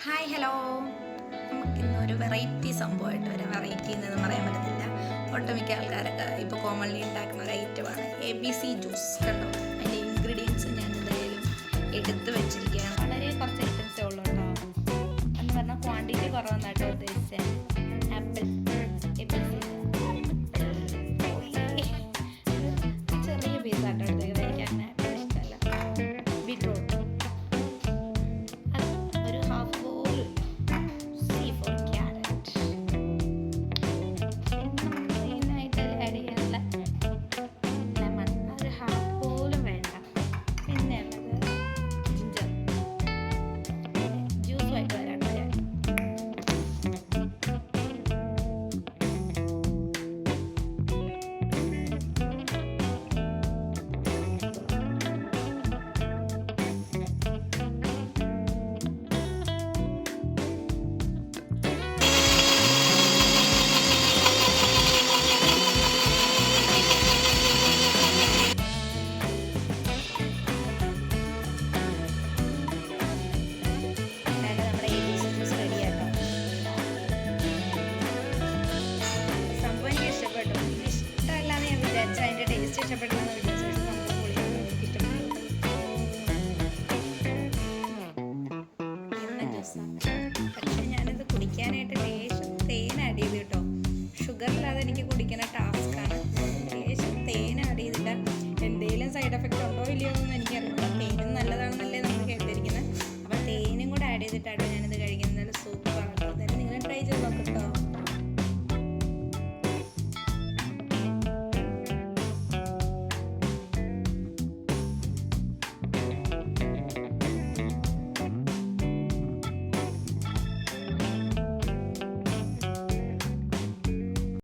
Hi hello, നമുക്കിന്നൊരു variety സംഭവമായിട്ട് വരാം. വെറൈറ്റി എന്നൊന്നും പറയാൻ പറ്റത്തില്ല. ഒട്ടുമിക്ക ആൾക്കാരൊക്കെ ഇപ്പോൾ കോമൺലി ഉണ്ടാക്കുന്ന ഒരു ഐറ്റമാണ് ABC ജ്യൂസ്. കണ്ടോ, അതിൻ്റെ ഇൻഗ്രീഡിയൻസ് ഞാൻ എന്തായാലും എടുത്ത് വെച്ചിരിക്കുകയാണ്. വളരെ കുറച്ച് ഐറ്റംസേ ഉള്ളൂ കേട്ടോ. എന്ന് പറഞ്ഞാൽ ക്വാണ്ടിറ്റി കുറവെന്നാട്ടോ ഉദ്ദേശിച്ചത്. ആപ്പിൾ, ABC ചെറിയ പീസാട്ടോ എടുത്തേക്കുന്നത്. എനിക്ക് അങ്ങനെ ആപ്പിൾ ഇഷ്ടമല്ല. ബീറ്റ്റൂട്ട് ഇഷ്ടപ്പെട്ടെന്ന് വിചാരിച്ചു. പക്ഷെ ഞാനിത് കുടിക്കാനായിട്ട് ലേശം തേൻ ആഡ് ചെയ്ത് കേട്ടോ. ഷുഗറില്ലാതെ എനിക്ക് കുടിക്കുന്ന ടാസ്ക്കാണ്. ലേശം തേൻ ആഡ് ചെയ്തില്ല. എന്തെങ്കിലും സൈഡ് എഫക്റ്റ് ഉണ്ടോ ഇല്ലയോ എന്നൊന്നും എനിക്കറിയില്ല. തേനും നല്ലതാണെന്നല്ലേ നമ്മൾ കേട്ടിരിക്കുന്നത്. അപ്പം തേനും കൂടെ ആഡ് ചെയ്തിട്ടാണ്